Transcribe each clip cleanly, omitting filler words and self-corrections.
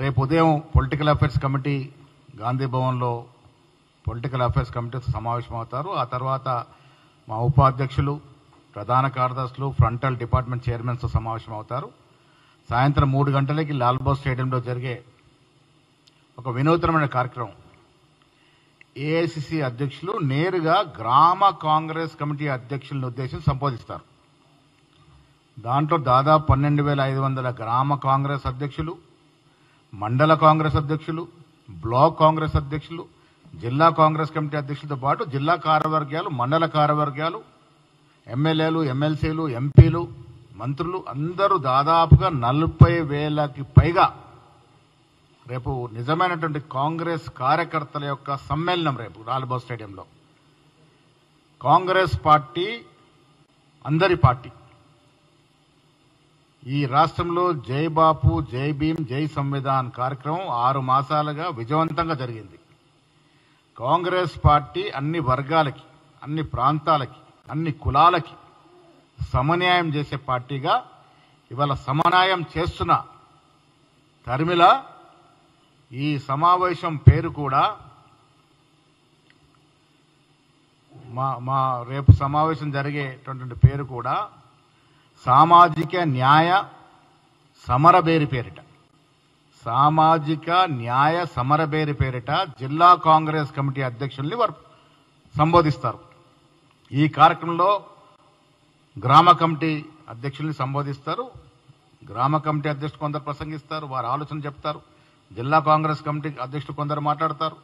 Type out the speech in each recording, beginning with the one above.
రేపు ఉదయం political affairs committee Gandhi భవన్లో పొలిటికల్ అఫైర్స్ కమిటీ సమావేశం అవుతారు. ఆ తర్వాత మా ఉపాధ్యక్షులు, ప్రధాన కార్యదర్శులు, ఫ్రంటల్ డిపార్ట్మెంట్ చైర్మన్స్తో సమావేశం అవుతారు. సాయంత్రం 3 గంటలకి లాల్బాగ్ స్టేడియంలో జరిగే ఒక వినూత్నమైన కార్యక్రమం, ఏఐసిసి అధ్యక్షులు నేరుగా గ్రామ కాంగ్రెస్ కమిటీ అధ్యక్షులను ఉద్దేశించి సంబోధిస్తారు. దాంట్లో దాదాపు 12,500 గ్రామ కాంగ్రెస్ అధ్యక్షులు, మండల కాంగ్రెస్ అధ్యక్షులు, బ్లాక్ కాంగ్రెస్ అధ్యక్షులు, జిల్లా కాంగ్రెస్ కమిటీ అధ్యక్షులతో పాటు జిల్లా కార్యవర్గాలు, మండల కార్యవర్గాలు, ఎమ్మెల్యేలు, ఎమ్మెల్సీలు, ఎంపీలు, మంత్రులు అందరూ దాదాపుగా 40,000కి పైగా రేపు నిజమైనటువంటి కాంగ్రెస్ కార్యకర్తల యొక్క సమ్మేళనం రేపు లాల్బాగ్ స్టేడియంలో. కాంగ్రెస్ పార్టీ అందరి పార్టీ. ఈ రాష్ట్రంలో జై బాపు, జై భీమ్, జై సంవిధాన్ కార్యక్రమం 6 మాసాలుగా విజయవంతంగా జరిగింది. కాంగ్రెస్ పార్టీ అన్ని వర్గాలకి, అన్ని ప్రాంతాలకి, అన్ని కులాలకి సమన్యాయం చేసే పార్టీగా ఇవాళ సమన్యాయం చేస్తున్న తరిమిల ఈ సమావేశం పేరు కూడా మా రేపు సమావేశం జరిగేటువంటి పేరు కూడా సామాజిక న్యాయ సమరబేరి పేరిట, సామాజిక న్యాయ సమరబేరి పేరిట జిల్లా కాంగ్రెస్ కమిటీ అధ్యక్షుల్ని వారు సంబోధిస్తారు. ఈ కార్యక్రమంలో గ్రామ కమిటీ అధ్యక్షుల్ని సంబోధిస్తారు. గ్రామ కమిటీ అధ్యక్షులు కొందరు ప్రసంగిస్తారు, వారు ఆలోచన చెప్తారు. జిల్లా కాంగ్రెస్ కమిటీ అధ్యక్షులు కొందరు మాట్లాడతారు.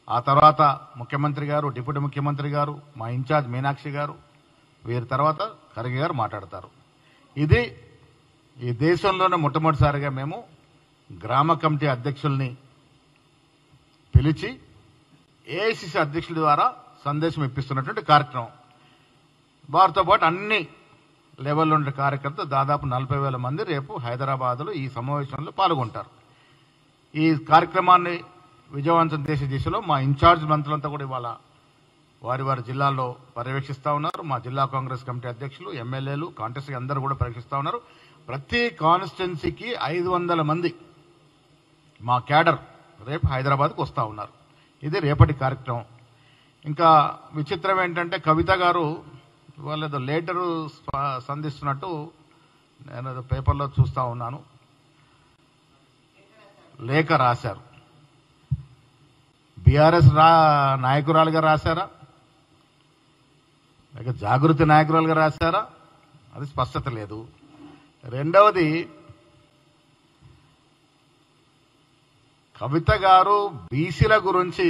ఆ తర్వాత ముఖ్యమంత్రి గారు, డిప్యూటీ ముఖ్యమంత్రి గారు, మా ఇన్ఛార్జ్ మీనాక్షి గారు, వీరి తర్వాత ఖర్గే గారు మాట్లాడతారు. ఇది ఈ దేశంలోనే మొట్టమొదటిసారిగా మేము గ్రామ కమిటీ అధ్యక్షుల్ని పిలిచి ఏఐసిసి అధ్యక్షుల ద్వారా సందేశం ఇప్పిస్తున్నటువంటి కార్యక్రమం. వారితో పాటు అన్ని లెవెల్లో ఉండే కార్యకర్తలు దాదాపు 40,000 మంది రేపు హైదరాబాద్లో ఈ సమావేశంలో పాల్గొంటారు. ఈ కార్యక్రమాన్ని విజయవంతం చేసే దిశలో మా ఇన్ఛార్జ్ మంత్రులంతా కూడా ఇవాళ వారి వారి జిల్లాల్లో పర్యవేక్షిస్తూ ఉన్నారు. మా జిల్లా కాంగ్రెస్ కమిటీ అధ్యక్షులు, ఎమ్మెల్యేలు, కాంటెస్టీ అందరూ కూడా పర్యవేక్షిస్తూ ఉన్నారు. ప్రతి కాన్స్టిట్యున్సీకి 500 మంది మా క్యాడర్ రేపు హైదరాబాద్కు వస్తూ ఉన్నారు. ఇది రేపటి కార్యక్రమం. ఇంకా విచిత్రం ఏంటంటే కవిత గారు వాళ్ళు ఏదో లేటరు సంధిస్తున్నట్టు నేను ఏదో పేపర్లో చూస్తూ ఉన్నాను, లేఖ రాశారు. బీఆర్ఎస్ నాయకురాలుగా రాశారా, లేక జాగృతి నాయకురాలుగా రాశారా, అది స్పష్టత లేదు. రెండవది, కవిత గారు బీసీల గురించి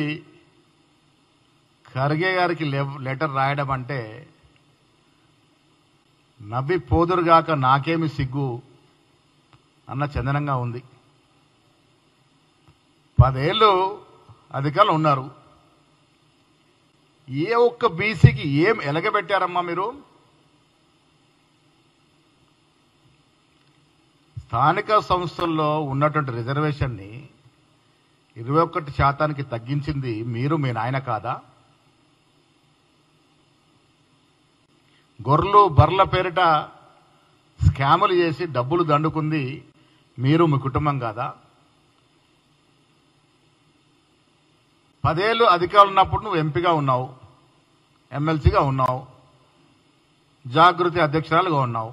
ఖర్గే గారికి లెటర్ రాయడం అంటే నవ్వి పోదురుగాక నాకేమి సిగ్గు అన్న చందనంగా ఉంది. 10 ఏళ్ళు అధికారులు ఉన్నారు. ఏ ఒక్క బీసీకి ఏం ఎలగబెట్టారమ్మా మీరు? స్థానిక సంస్థల్లో ఉన్నటువంటి రిజర్వేషన్ని 21% తగ్గించింది మీరు, మీ నాయన కాదా? గొర్రెలు బర్ల పేరిట స్కాములు చేసి డబ్బులు దండుకుంది మీరు, మీ కుటుంబం కాదా? 10 ఏళ్ళు అధికారులు ఉన్నప్పుడు నువ్వు ఎంపీగా ఉన్నావు, ఎమ్మెల్సీగా ఉన్నావు, జాగృతి అధ్యక్షురాలుగా ఉన్నావు.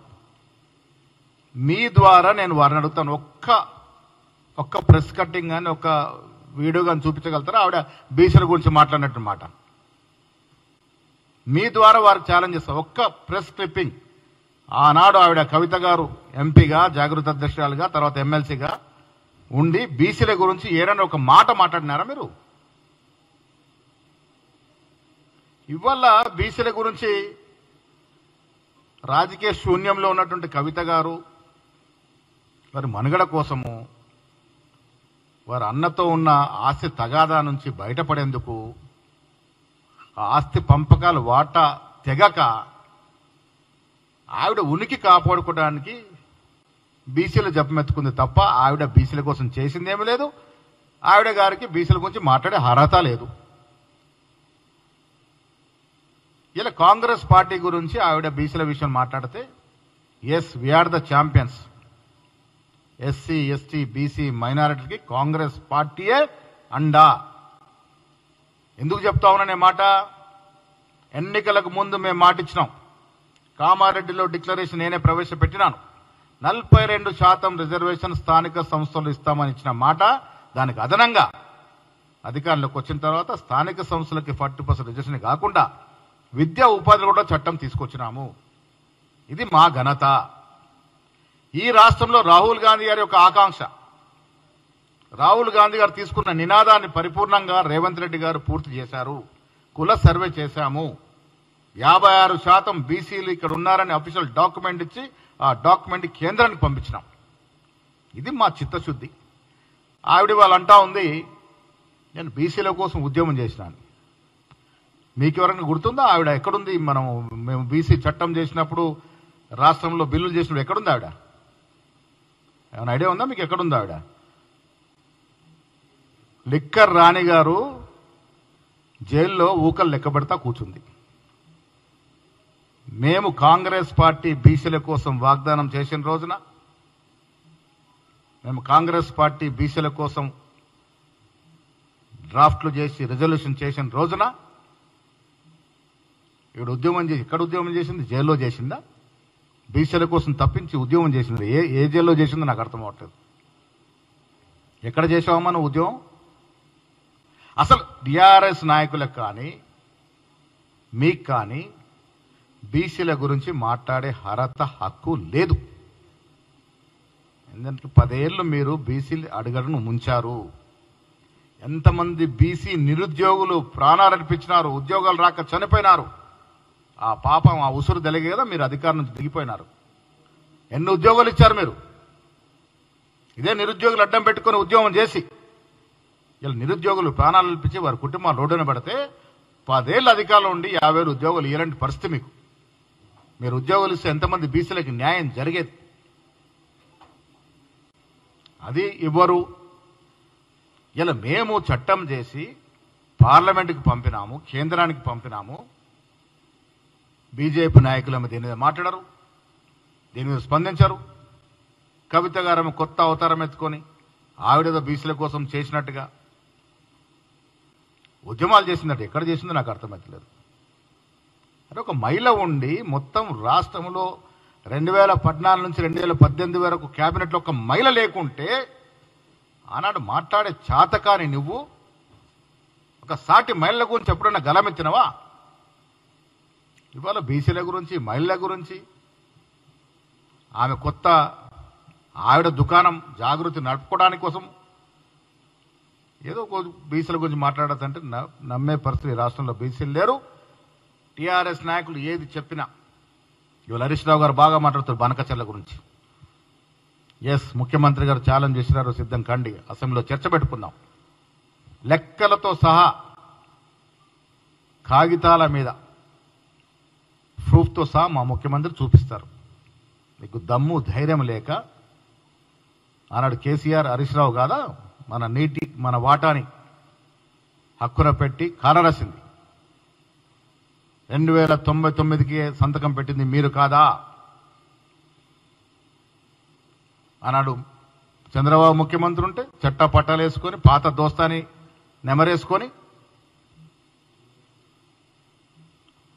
మీ ద్వారా నేను వారిని అడుగుతాను, ఒక్క ప్రెస్ కట్టింగ్ కానీ ఒక వీడియో కానీ చూపించగలుగుతారా ఆవిడ బీసీల గురించి మాట్లాడినట్టు మాట? మీ ద్వారా వారికి ఛాలెంజ్ చేస్తా, ఒక్క ప్రెస్ క్లిప్పింగ్. ఆనాడు ఆవిడ కవిత గారు ఎంపీగా, జాగృతి అధ్యక్షురాలుగా, తర్వాత ఎమ్మెల్సీగా ఉండి బీసీల గురించి ఏదైనా ఒక మాట మాట్లాడినారా మీరు? ఇవాళ బీసీల గురించి రాజకీయ శూన్యంలో ఉన్నటువంటి కవిత గారు వారి మనుగడ కోసము, వారి అన్నతో ఉన్న ఆస్తి తగాదా నుంచి బయటపడేందుకు, ఆ ఆస్తి పంపకాలు వాటా తెగక ఆవిడ ఉనికి కాపాడుకోవడానికి బీసీలు జపమెత్తుకుంది తప్ప ఆవిడ బీసీల కోసం చేసిందేమీ లేదు. ఆవిడ గారికి బీసీల గురించి మాట్లాడే అర్హత లేదు. ఇలా కాంగ్రెస్ పార్టీ గురించి ఆవిడ బీసీల విషయం మాట్లాడితే, yes we are the champions, SC ST BC మైనారిటీకి కాంగ్రెస్ పార్టీయే అండా. ఎందుకు చెప్తా ఉన్నానే మాట? ఎన్నికలకు ముందు మేము మాట ఇచ్చినాం. కామారెడ్డిలో డిక్లరేషన్ నేనే ప్రవేశపెట్టినాను. 42% రిజర్వేషన్ స్థానిక సంస్థలు ఇస్తామని ఇచ్చిన మాట, దానికి అదనంగా అధికారంలోకి వచ్చిన తర్వాత స్థానిక సంస్థలకి 40% రిజర్వేషన్ కాకుండా విద్యా ఉపాధిలో కూడా చట్టం తీసుకొచ్చినాము. ఇది మా ఘనత. ఈ రాష్ట్రంలో రాహుల్ గాంధీ గారి యొక్క ఆకాంక్ష, రాహుల్ గాంధీ గారు తీసుకున్న నినాదాన్ని పరిపూర్ణంగా రేవంత్ రెడ్డి గారు పూర్తి చేశారు. కుల సర్వే చేశాము. 56% బీసీలు ఇక్కడ ఉన్నారని అఫీషియల్ డాక్యుమెంట్ ఇచ్చి ఆ డాక్యుమెంట్ కేంద్రానికి పంపించినాం. ఇది మా చిత్తశుద్ధి. ఆవిడ వాళ్ళు అంటా ఉంది, నేను బీసీల కోసం ఉద్యమం చేసినాను. మీకు ఎవరైనా గుర్తుందా? ఆవిడ ఎక్కడుంది? మేము బీసీ చట్టం చేసినప్పుడు, రాష్ట్రంలో బిల్లులు చేసినప్పుడు ఎక్కడుంది ఆవిడ? ఏమైనా ఐడియా ఉందా మీకు? ఎక్కడుంది ఆవిడ? లిక్కర్ రాణి గారు జైల్లో ఊకలు లెక్క పెడతా కూర్చుంది. మేము కాంగ్రెస్ పార్టీ బీసీల కోసం వాగ్దానం చేసిన రోజున, మేము కాంగ్రెస్ పార్టీ బీసీల కోసం డ్రాఫ్ట్లు చేసి రిజల్యూషన్ చేసిన రోజున ఇక్కడ ఉద్యమం చేసి, ఎక్కడ ఉద్యమం చేసింది? జైల్లో చేసిందా? బీసీల కోసం తప్పించి ఉద్యమం చేసింది ఏ జైల్లో చేసిందో నాకు అర్థం అవ్వట్లేదు. ఎక్కడ చేసావమ్మా నువ్వు ఉద్యమం? అసలు టీఆర్ఎస్ నాయకులకు కానీ మీకు కానీ బీసీల గురించి మాట్లాడే అర్హత, హక్కు లేదు. ఎందుకంటే 10 ఏళ్ళు మీరు బీసీలు అడుగడును ముంచారు. ఎంతమంది బీసీ నిరుద్యోగులు ప్రాణాలు అర్పించినారు, ఉద్యోగాలు రాక చనిపోయినారు. ఆ పాపం, ఆ ఉసురు తెలిగే కదా మీరు అధికారం నుంచి దిగిపోయినారు. ఎన్ని ఉద్యోగాలు ఇచ్చారు మీరు? ఇదే నిరుద్యోగులు అడ్డం పెట్టుకుని ఉద్యోగం చేసి ఇలా నిరుద్యోగులు ప్రాణాలు అర్పించి వారి కుటుంబాలు రోడ్డున పెడితే 10 ఏళ్ళు అధికారంలో ఉండి 50,000 ఉద్యోగాలు ఇలాంటి పరిస్థితి మీకు. మీరు ఉద్యోగాలు ఇస్తే ఎంతమంది బీసీలకి న్యాయం జరిగేది? అది ఇవ్వరు. ఇలా మేము చట్టం చేసి పార్లమెంటుకి పంపినాము, కేంద్రానికి పంపినాము. బీజేపీ నాయకులు దీని మీద మాట్లాడరు, దీని మీద స్పందించరు. కవిత గారు కొత్త అవతారం ఎత్తుకొని ఆవిడేదో బీసీల కోసం చేసినట్టుగా ఉద్యమాలు చేసిందట. ఎక్కడ చేసిందో నాకు అర్థమవుతలేదు. అంటే ఒక మహిళ ఉండి మొత్తం రాష్ట్రంలో 2014 నుంచి 2018 వరకు క్యాబినెట్లో ఒక మహిళ లేకుంటే ఆనాడు మాట్లాడే చాతకాని నువ్వు ఒక సాటి మహిళల గురించి ఎప్పుడైనా గలమెత్తినవా? ఇవాళ బీసీల గురించి, మహిళల గురించి ఆమె కొత్త ఆవిడ దుకాణం జాగృతి నడుపుకోవడానికి కోసం ఏదో బీసీల గురించి మాట్లాడదంటే నమ్మే పరిస్థితి రాష్ట్రంలో బీసీలు లేరు. టీఆర్ఎస్ నాయకులు ఏది చెప్పినా, ఇవాళ హరీష్ రావు గారు బాగా మాట్లాడుతారు బనకచర్ల గురించి. ఎస్, ముఖ్యమంత్రి గారు ఛాలెంజ్ చేసినారు, సిద్ధం కండి, అసెంబ్లీలో చర్చ పెట్టుకుందాం. లెక్కలతో సహా కాగితాల మీద ప్రూఫ్తో సహా మా ముఖ్యమంత్రి చూపిస్తారు. మీకు దమ్ము ధైర్యం లేక ఆనాడు కేసీఆర్, హరీష్ రావు కాదా మన వాటాని హక్కున పెట్టి కాలరాసింది. 2099కి సంతకం పెట్టింది మీరు కాదా? ఆనాడు చంద్రబాబు ముఖ్యమంత్రి ఉంటే చట్టా పట్టాలు వేసుకొని పాత దోస్తాని నెమరేసుకొని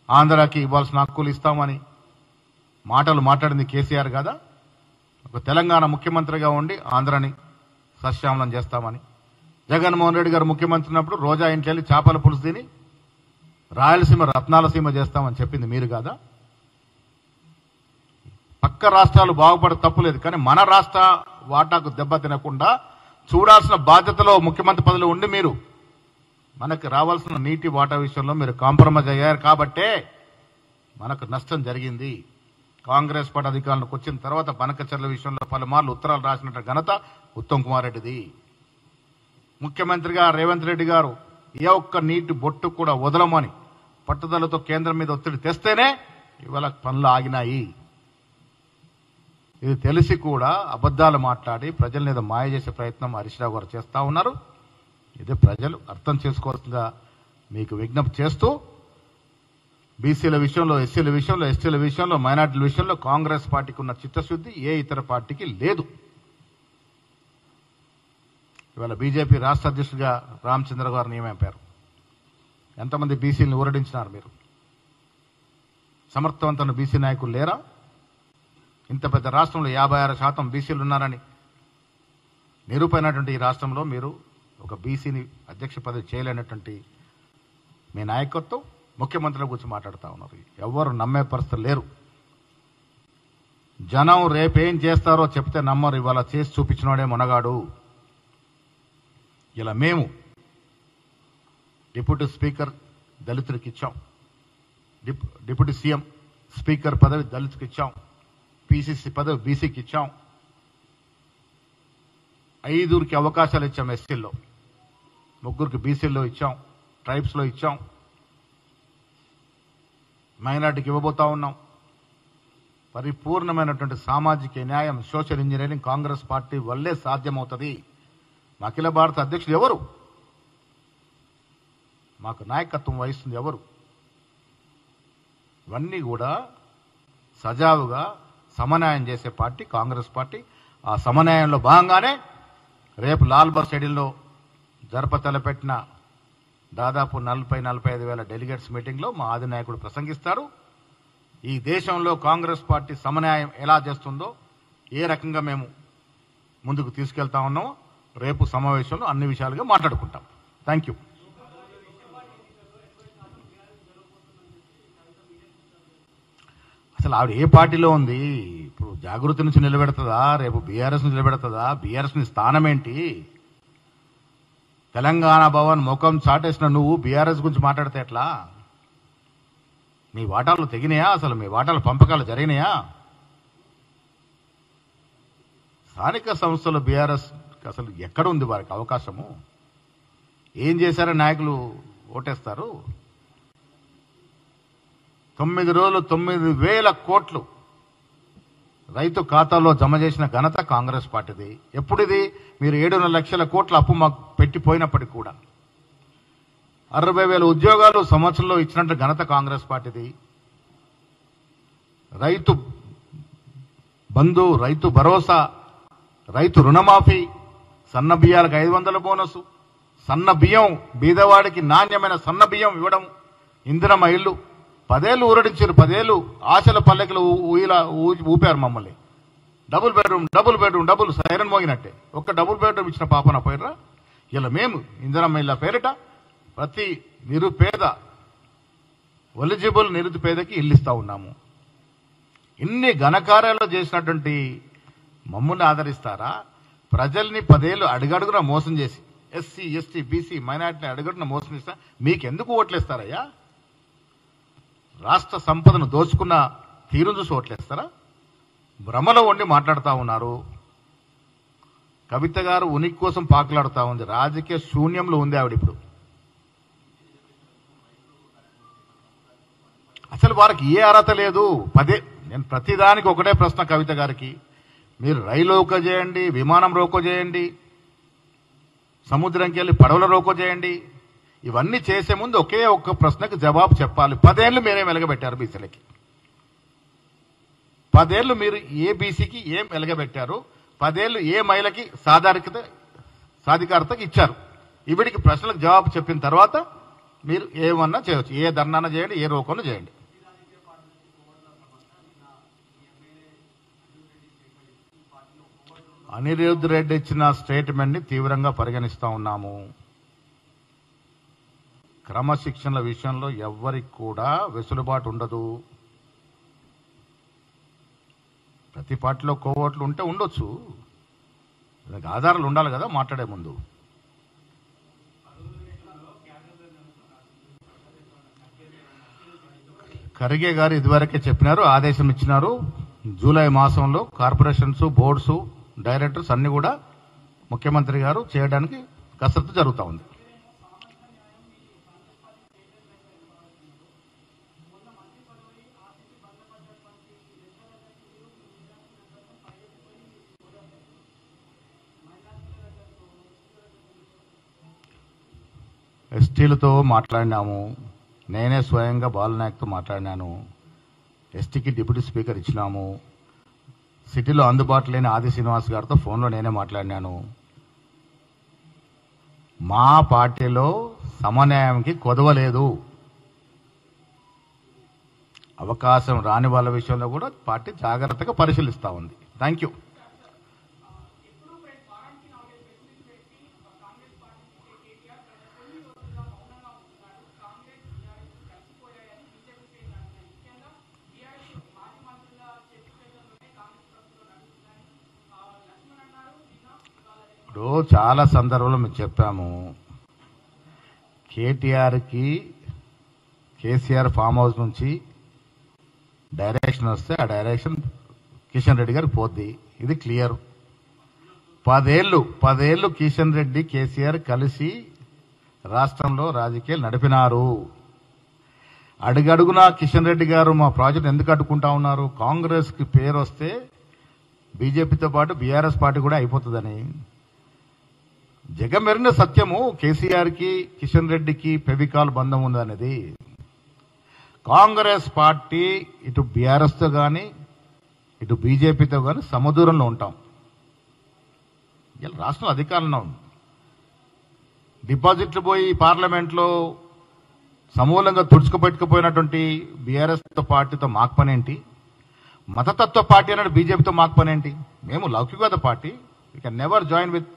ఆంధ్రాకి ఇవ్వాల్సిన హక్కులు ఇస్తామని మాటలు మాట్లాడింది కేసీఆర్ కాదా? ఒక తెలంగాణ ముఖ్యమంత్రిగా ఉండి ఆంధ్రాని సస్యామలం చేస్తామని. జగన్మోహన్ రెడ్డి గారు ముఖ్యమంత్రి ఉన్నప్పుడు రోజా ఇంటికి వెళ్ళి చేపల పులుసు తిని రాయలసీమ రత్నాలసీమ చేస్తామని చెప్పింది మీరు కాదా? పక్క రాష్ట్రాలు బాగుపడే తప్పులేదు, కానీ మన రాష్ట్ర వాటాకు దెబ్బ తినకుండా చూడాల్సిన బాధ్యతలో ముఖ్యమంత్రి పదవిలో ఉండి మీరు మనకు రావాల్సిన నీటి వాటా విషయంలో మీరు కాంప్రమైజ్ అయ్యారు కాబట్టే మనకు నష్టం జరిగింది. కాంగ్రెస్ పార్టీ అధికారంలోకి వచ్చిన తర్వాత బనకచర్ల విషయంలో పలుమార్లు ఉత్తరాలు రాసినట్టు ఘనత ఉత్తమ్ కుమార్ రెడ్డిది. ముఖ్యమంత్రిగా రేవంత్ రెడ్డి గారు ఏ ఒక్క నీటి బొట్టు కూడా వదలమని పట్టుదలతో కేంద్రం మీద ఒత్తిడి తెస్తేనే ఇవాళ పనులు ఆగినాయి. ఇది తెలిసి కూడా అబద్ధాలు మాట్లాడి ప్రజల మీద మాయ చేసే ప్రయత్నం హరీష్ రావు గారు చేస్తూ ఉన్నారు. ఇది ప్రజలు అర్థం చేసుకోవాల్సిందిగా మీకు విజ్ఞప్తి చేస్తూ, బీసీల విషయంలో, ఎస్సీల విషయంలో, ఎస్టీల విషయంలో, మైనార్టీల విషయంలో కాంగ్రెస్ పార్టీకి ఉన్న చిత్తశుద్ధి ఏ ఇతర పార్టీకి లేదు. ఇవాళ బీజేపీ రాష్ట్ర అధ్యక్షుడిగా రామచంద్ర గారు నియమింపారు. ఎంతమంది బీసీలను ఊరడించినారు మీరు? సమర్థవంతమైన బీసీ నాయకులు లేరా? ఇంత పెద్ద రాష్ట్రంలో 56% బీసీలు ఉన్నారని నిరూపైనటువంటి ఈ రాష్ట్రంలో మీరు ఒక బీసీని అధ్యక్ష పదవి చేయలేనటువంటి మీ నాయకత్వం ముఖ్యమంత్రుల గురించి మాట్లాడుతూ ఉన్నారు. ఎవరు నమ్మే పరిస్థితులు లేరు. జనం రేపేం చేస్తారో చెప్తే నమ్మరు. ఇవాళ చేసి చూపించినోడే మునగాడు. ఇలా మేము డిప్యూటీ స్పీకర్ దళితుడికి ఇచ్చాం, డిప్యూటీ సీఎం స్పీకర్ పదవి దళితుడికి ఇచ్చాం, పీసీసీ పదవి బీసీకి ఇచ్చాం, 5 అవకాశాలు ఇచ్చాం, ఎస్సీల్లో 3 బీసీల్లో ఇచ్చాం, ట్రైబ్స్లో ఇచ్చాం, మైనార్టీకి ఇవ్వబోతా ఉన్నాం. పరిపూర్ణమైనటువంటి సామాజిక న్యాయం, సోషల్ ఇంజనీరింగ్ కాంగ్రెస్ పార్టీ వల్లే సాధ్యమవుతుంది. మా అఖిల భారత అధ్యక్షుడు ఎవరు? మాకు నాయకత్వం వహిస్తుంది ఎవరు? ఇవన్నీ కూడా సజావుగా సమన్వయం చేసే పార్టీ కాంగ్రెస్ పార్టీ. ఆ సమన్వయంలో భాగంగానే రేపు లాల్బాగ్ స్టేడియంలో తలపెట్టిన దాదాపు 40-45 వేల డెలిగేట్స్ మీటింగ్లో మా అధినాయకుడు ప్రసంగిస్తారు. ఈ దేశంలో కాంగ్రెస్ పార్టీ సమన్వయం ఎలా చేస్తుందో, ఏ రకంగా మేము ముందుకు తీసుకెళ్తా ఉన్నామో రేపు సమావేశంలో అన్ని విషయాలుగా మాట్లాడుకుంటాం. Thank you. అసలు ఆవిడ ఏ పార్టీలో ఉంది? ఇప్పుడు జాగృతి నుంచి నిలబెడుతుందా? రేపు బీఆర్ఎస్ నుంచి నిలబెడుతుందా? బీఆర్ఎస్ ని స్థానం ఏంటి? తెలంగాణ భవన్ ముఖం చాటేసిన నువ్వు బీఆర్ఎస్ గురించి మాట్లాడితే ఎట్లా? మీ వాటాలు తెగినాయా? అసలు మీ వాటాల పంపకాలు జరిగినాయా? స్థానిక సంస్థలు బీఆర్ఎస్ అసలు ఎక్కడ ఉంది వారికి అవకాశము? ఏం చేశారని నాయకులు ఓటేస్తారు? 9 రోజులు 9,000 కోట్లు రైతు ఖాతాలో జమ చేసిన ఘనత కాంగ్రెస్ పార్టీది. ఎప్పుడిది? మీరు 7.5 లక్షల కోట్ల అప్పు మాకు పెట్టిపోయినప్పటికీ కూడా 60,000 ఉద్యోగాలు సంవత్సరంలో ఇచ్చినట్టు ఘనత కాంగ్రెస్ పార్టీది. రైతు బంధు, రైతు భరోసా, రైతు రుణమాఫీ, సన్న బియ్యాలకు 500 బోనసు, సన్న బియ్యం బీదవాడికి నాణ్యమైన సన్న బియ్యం ఇవ్వడం, ఇందిరమ్మ ఇల్లు 10 ఏళ్ళు ఊరడించారు. 10 ఏళ్ళు ఆశల పల్లెకలు ఊపారు మమ్మల్ని. డబుల్ బెడ్రూమ్ సైరన్ మోగినట్టే. ఒక్క డబుల్ బెడ్రూమ్ ఇచ్చిన పాపన పోయినరా? ఇలా మేము ఇందిరమ్మ ఇళ్ళ పేరిట ప్రతి నిరుపేద ఎలిజిబుల్ నిరుపేదకి ఇల్లు ఇస్తా ఉన్నాము. ఇన్ని ఘనకార్యాలు చేసినటువంటి మమ్మల్ని ఆదరిస్తారా? ప్రజల్ని 10 ఏళ్ళు అడుగడుగున మోసం చేసి ఎస్సీ, ఎస్టీ, బీసీ, మైనార్టీని అడుగడుగున మోసం చేస్తా మీకెందుకు ఓట్లేస్తారయ్యా? రాష్ట్ర సంపదను దోచుకున్న తీరు చూసి ఓట్లేస్తారా? భ్రమలో ఉండి మాట్లాడుతూ ఉన్నారు. కవిత గారు ఉనికి కోసం పాకులాడుతూ ఉంది. రాజకీయ శూన్యంలో ఉంది ఆవిడ ఇప్పుడు. అసలు వారికి ఏ అర్హత లేదు. నేను ప్రతిదానికి ఒకటే ప్రశ్న కవిత గారికి, మీరు రైలు రోకో చేయండి, విమానం రోకో చేయండి, సముద్రంకి వెళ్ళి పడవల రోకో చేయండి, ఇవన్నీ చేసే ముందు ఒకే ఒక్క ప్రశ్నకు జవాబు చెప్పాలి. 10 ఏళ్ళు మీరేం వెలగబెట్టారు బీసీలకి? 10 ఏళ్ళు మీరు ఏ బీసీకి ఏం వెలగబెట్టారు? 10 ఏళ్ళు ఏ మహిళకి సాధికారతకి ఇచ్చారు? ఇవిడికి ప్రశ్నలకు జవాబు చెప్పిన తర్వాత మీరు ఏమన్నా చేయవచ్చు. ఏ ధర్నాన చేయండి, ఏ రోకోను చేయండి. అనిరుద్ధ్ రెడ్డి ఇచ్చిన స్టేట్మెంట్ ని తీవ్రంగా పరిగణిస్తా ఉన్నాము. క్రమశిక్షణల విషయంలో ఎవ్వరికి కూడా వెసులుబాటు ఉండదు. ప్రతి పార్టీలో కోవట్లు ఉంటే ఉండొచ్చు, దానికి ఆధారాలు ఉండాలి కదా మాట్లాడే ముందు. ఖర్గే గారు ఇదివరకే చెప్పినారు, ఆదేశం ఇచ్చినారు. జూలై మాసంలో కార్పొరేషన్స్, బోర్డ్స్, డైరెక్టర్స్ అన్ని కూడా ముఖ్యమంత్రి గారు చేయడానికి కసరత్తు జరుగుతూ ఉంది. ఎస్టీలతో మాట్లాడినాము. నేనే స్వయంగా బాలనాయక్తో మాట్లాడినాను. ఎస్టీకి డిప్యూటీ స్పీకర్ ఇచ్చినాము. సిటీలో అందుబాటులో లేని ఆది శ్రీనివాస్ గారితో ఫోన్లో నేనే మాట్లాడినాను. మా పార్టీలో సమన్యాయంకి కొదవలేదు. అవకాశం రాని వాళ్ళ విషయంలో కూడా పార్టీ జాగ్రత్తగా పరిశీలిస్తూ ఉంది. Thank you. ఇప్పుడు చాలా సందర్భంలో మేము చెప్పాము, కేటీఆర్కి కేసీఆర్ ఫామ్ హౌస్ నుంచి డైరెక్షన్ వస్తే ఆ డైరెక్షన్ కిషన్ రెడ్డి గారికి పోద్ది. ఇది క్లియర్. 10 ఏళ్ళు కిషన్ రెడ్డి కేసీఆర్ కలిసి రాష్ట్రంలో రాజకీయాలు నడిపినారు. అడుగడుగునా కిషన్ రెడ్డి గారు మా ప్రాజెక్ట్ ఎందుకు అడ్డుకుంటా ఉన్నారు? కాంగ్రెస్కి పేరు వస్తే బీజేపీతో పాటు బీఆర్ఎస్ పార్టీ కూడా అయిపోతుందని. జగమెరిన సత్యము, కేసీఆర్కి కిషన్ రెడ్డికి ఫెవికాల్ బంధం ఉందనేది. కాంగ్రెస్ పార్టీ ఇటు బీఆర్ఎస్తో కానీ ఇటు బీజేపీతో కానీ సమదూరంలో ఉంటాం. ఇలా రాష్ట్రంలో అధికారంలో ఉంది. డిపాజిట్లు పోయి పార్లమెంట్లో సమూలంగా తుడుచుకుపెట్టుకుపోయినటువంటి బీఆర్ఎస్ పార్టీతో మాకు పనేంటి? మతతత్వ పార్టీ అన్నాడు బీజేపీతో మాకు పనేంటి? మేము లౌకికవాద party. We can never join with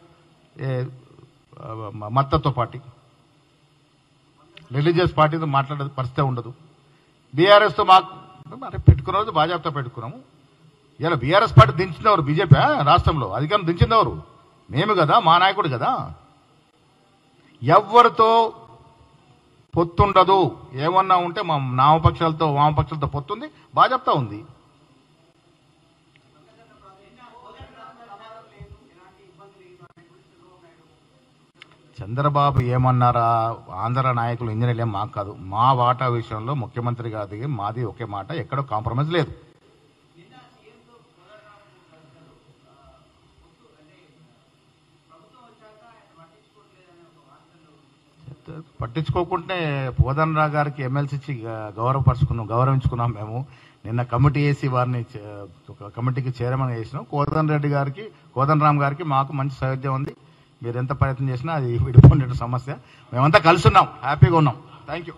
మతతత్వ పార్టీ. రిలీజియస్ పార్టీతో మాట్లాడే పరిస్థితి ఉండదు. బీఆర్ఎస్తో మాకు పెట్టుకున్న రోజు బాజాప్తా పెట్టుకున్నాము. ఇలా బీఆర్ఎస్ పార్టీ దించినవారు బీజేపీ రాష్ట్రంలో అధికారం దించినవారు మేము కదా, మా నాయకుడు కదా. ఎవరితో పొత్తుండదు. ఏమన్నా ఉంటే మా వామపక్షాలతో పొత్తుంది, బాజాప్తా ఉంది. చంద్రబాబు ఏమన్నారా? ఆంధ్ర నాయకులు ఇంజనీర్లు ఏం మాకు కాదు. మా వాటా విషయంలో ముఖ్యమంత్రి గారికి మాది ఒకే మాట, ఎక్కడో కాంప్రమైజ్ లేదు. పట్టించుకోకుంటే కోదండరావు గారికి ఎమ్మెల్సీ ఇచ్చి గౌరవించుకున్నాం మేము. నిన్న కమిటీ వేసి వారిని కమిటీకి చైర్మన్ చేసినాం. కోదండరామ్ గారికి మాకు మంచి సౌహృదయం ఉంది. మీరు ఎంత ప్రయత్నం చేసినా అది విడిపోయిన సమస్య. మేమంతా కలిసి ఉన్నాం, హ్యాపీగా ఉన్నాం. Thank you.